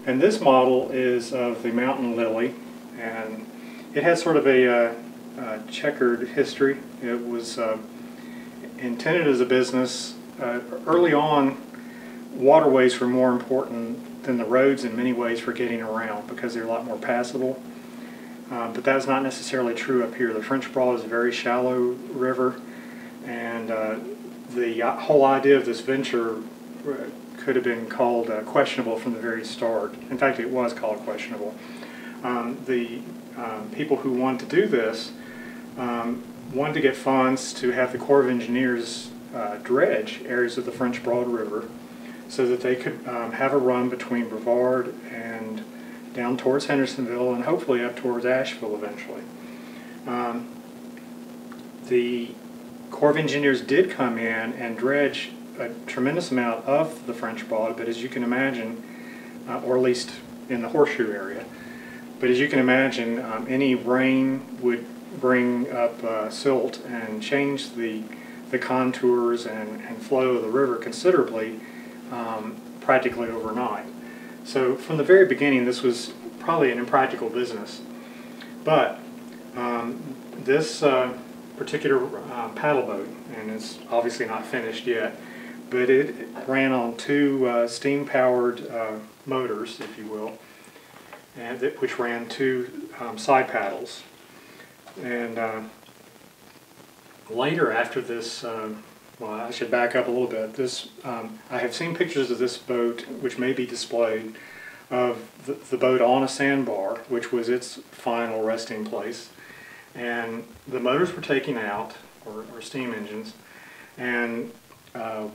And this model is of the mountain lily, and it has sort of a checkered history. It was intended as a business. Early on, waterways were more important than the roads in many ways for getting around because they're a lot more passable. But that's not necessarily true up here. The French Broad is a very shallow river, and the whole idea of this venture could have been called questionable from the very start. In fact, it was called questionable. The people who wanted to do this wanted to get funds to have the Corps of Engineers dredge areas of the French Broad River so that they could have a run between Brevard and down towards Hendersonville and hopefully up towards Asheville eventually. The Corps of Engineers did come in and dredge a tremendous amount of the French Broad, but as you can imagine, or at least in the Horseshoe area, but as you can imagine, any rain would bring up silt and change the contours and flow of the river considerably, practically overnight. So from the very beginning, this was probably an impractical business. But this particular paddle boat, and it's obviously not finished yet, but it ran on two steam-powered motors, if you will, and which ran two side paddles. And later, after this, well, I should back up a little bit. This, I have seen pictures of this boat, which may be displayed, of the boat on a sandbar, which was its final resting place. And the motors were taken out, or steam engines, and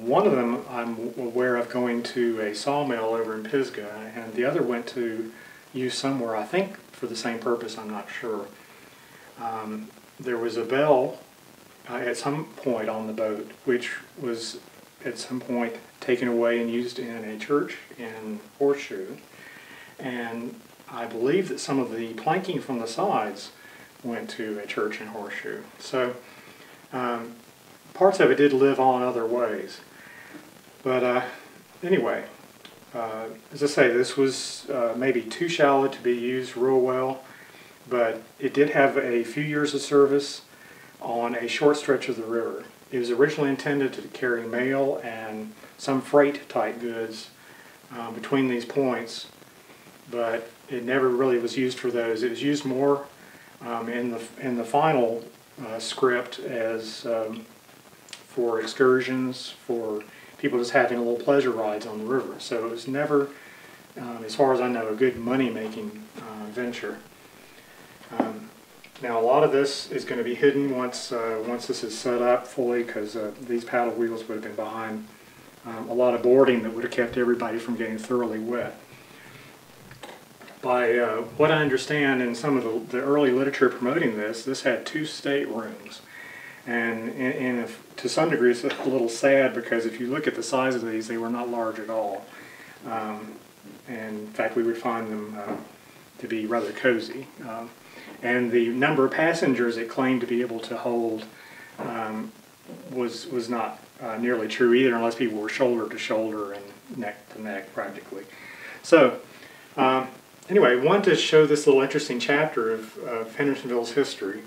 one of them I'm aware of going to a sawmill over in Pisgah, and the other went to use somewhere, I think for the same purpose, I'm not sure. There was a bell at some point on the boat, which was at some point taken away and used in a church in Horseshoe. And I believe that some of the planking from the sides went to a church in Horseshoe. So parts of it did live on other ways. But anyway, as I say, this was maybe too shallow to be used real well, but it did have a few years of service on a short stretch of the river. It was originally intended to carry mail and some freight type goods between these points, but it never really was used for those. It was used more in the final script as for excursions, for people just having a little pleasure rides on the river. So it was never, as far as I know, a good money-making venture. Now a lot of this is going to be hidden once this is set up fully, because these paddle wheels would have been behind a lot of boarding that would have kept everybody from getting thoroughly wet. By what I understand in some of the early literature promoting this had two staterooms. And to some degree it's a little sad, because if you look at the size of these, they were not large at all. And in fact, we would find them to be rather cozy. And the number of passengers it claimed to be able to hold was not nearly true either, unless people were shoulder to shoulder and neck to neck practically. So anyway, I wanted to show this little interesting chapter of Hendersonville's history,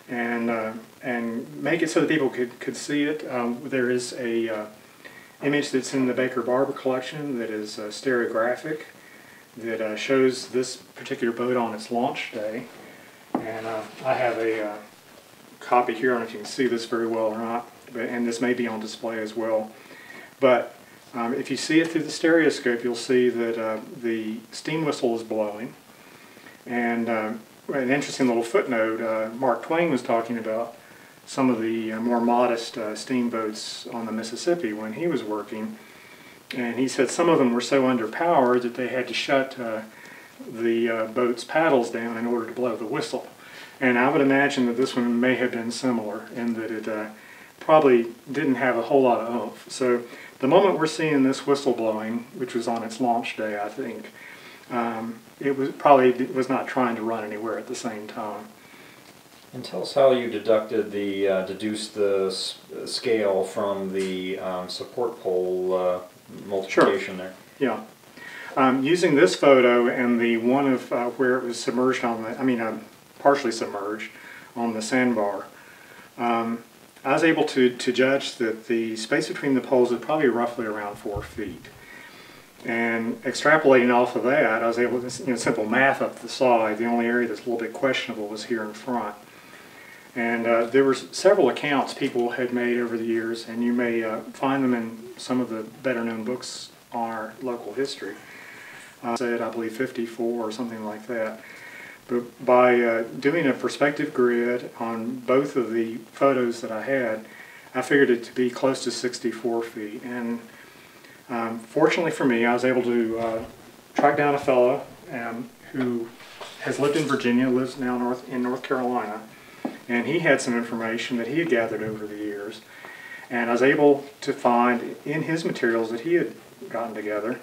and make it so that people could see it. There is a image that's in the Baker Barber collection that is stereographic, that shows this particular boat on its launch day. And I have a copy here. I don't know if you can see this very well or not, and this may be on display as well. But if you see it through the stereoscope, you'll see that the steam whistle is blowing. And an interesting little footnote, Mark Twain was talking about some of the more modest steamboats on the Mississippi when he was working. And he said some of them were so underpowered that they had to shut the boat's paddles down in order to blow the whistle. And I would imagine that this one may have been similar in that it probably didn't have a whole lot of oomph. So the moment we're seeing this whistle blowing, which was on its launch day, I think, it was probably was not trying to run anywhere at the same time. And tell us how you deducted deduced the scale from the support pole multiplication. Sure. There. Yeah. Using this photo and the one of where it was submerged on the, partially submerged on the sandbar, I was able to judge that the space between the poles is probably roughly around 4 feet. And extrapolating off of that, I was able to, simple math up the side, the only area that's a little bit questionable was here in front. And there were several accounts people had made over the years, and you may find them in some of the better known books on our local history. Said, I believe 54 or something like that. But by doing a perspective grid on both of the photos that I had, I figured it to be close to 64 feet. And fortunately for me, I was able to track down a fellow who has lived in Virginia, lives now in North Carolina, and he had some information that he had gathered over the years. And I was able to find in his materials that he had gotten together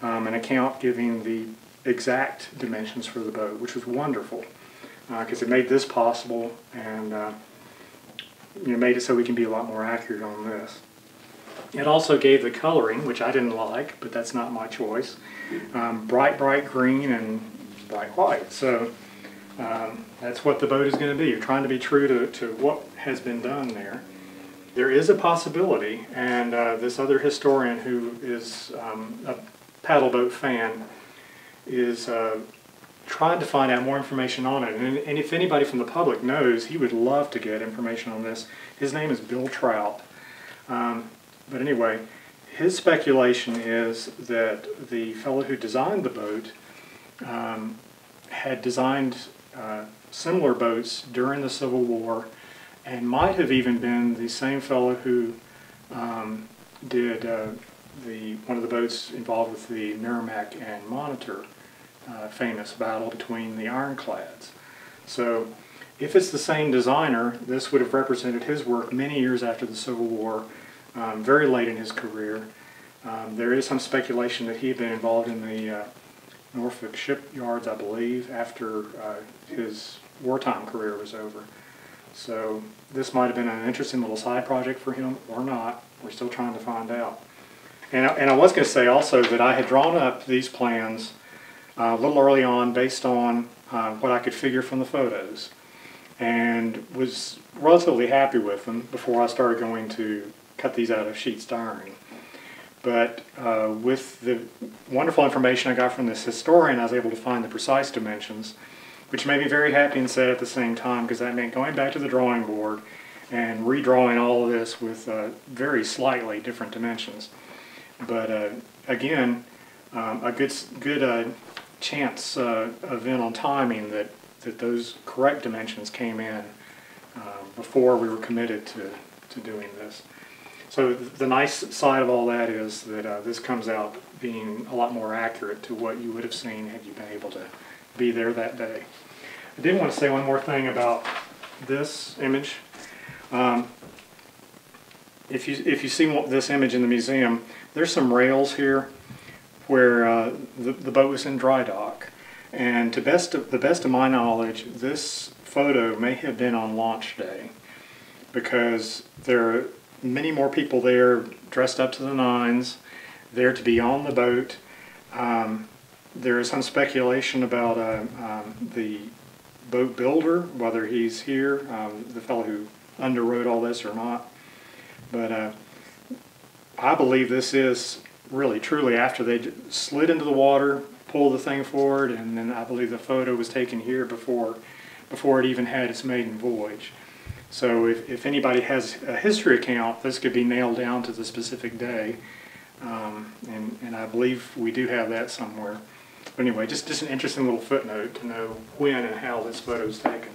an account giving the exact dimensions for the boat, which was wonderful because it made this possible and made it so we can be a lot more accurate on this. It also gave the coloring, which I didn't like, but that's not my choice, bright green and bright white. So that's what the boat is going to be. You're trying to be true to what has been done there. There is a possibility, and this other historian who is a paddle boat fan is trying to find out more information on it. And if anybody from the public knows, he would love to get information on this. His name is Bill Trout. But anyway, his speculation is that the fellow who designed the boat had designed similar boats during the Civil War, and might have even been the same fellow who did one of the boats involved with the Merrimack and Monitor famous battle between the ironclads. So if it's the same designer, this would have represented his work many years after the Civil War, very late in his career. There is some speculation that he had been involved in the Norfolk shipyards, I believe, after his wartime career was over. So this might have been an interesting little side project for him or not. We're still trying to find out. And I was going to say also that I had drawn up these plans a little early on based on what I could figure from the photos, and was relatively happy with them before I started going to cut these out of sheet styrene. But with the wonderful information I got from this historian, I was able to find the precise dimensions, which made me very happy and sad at the same time, because that meant going back to the drawing board and redrawing all of this with very slightly different dimensions. But again, a good chance event on timing that those correct dimensions came in before we were committed to doing this. So the nice side of all that is that this comes out being a lot more accurate to what you would have seen had you been able to be there that day. I did want to say one more thing about this image. If you see this image in the museum, there's some rails here where the boat was in dry dock. And to the best of my knowledge, this photo may have been on launch day, because there are many more people there dressed up to the nines, there to be on the boat. There is some speculation about the boat builder, whether he's here, the fellow who underwrote all this or not. But I believe this is really truly after they slid into the water, pulled the thing forward, and then I believe the photo was taken here before it even had its maiden voyage. So if anybody has a history account, this could be nailed down to the specific day, and I believe we do have that somewhere. But anyway, just an interesting little footnote to know when and how this photo is taken.